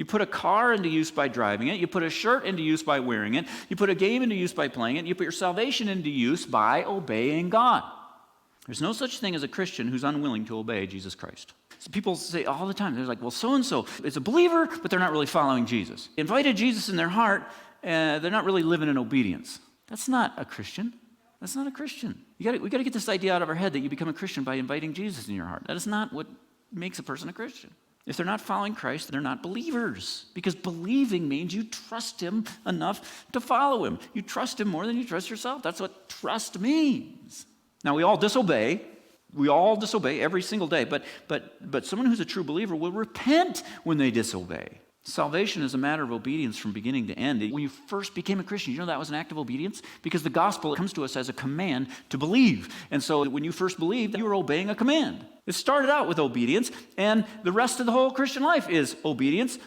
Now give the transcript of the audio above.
You put a car into use by driving it. You put a shirt into use by wearing it. You put a game into use by playing it. You put your salvation into use by obeying God. There's no such thing as a Christian who's unwilling to obey Jesus Christ. So people say all the time, they're like, well, so-and-so is a believer, but they're not really following Jesus. Invited Jesus in their heart, they're not really living in obedience. That's not a Christian. That's not a Christian. We got to get this idea out of our head that you become a Christian by inviting Jesus in your heart. That is not what makes a person a Christian. If they're not following Christ, they're not believers. Because believing means you trust him enough to follow him. You trust him more than you trust yourself. That's what trust means. Now, we all disobey. We all disobey every single day. But someone who's a true believer will repent when they disobey. Salvation is a matter of obedience from beginning to end. When you first became a Christian, you know that was an act of obedience? Because the gospel comes to us as a command to believe. And so when you first believed, you were obeying a command. It started out with obedience, and the rest of the whole Christian life is obedience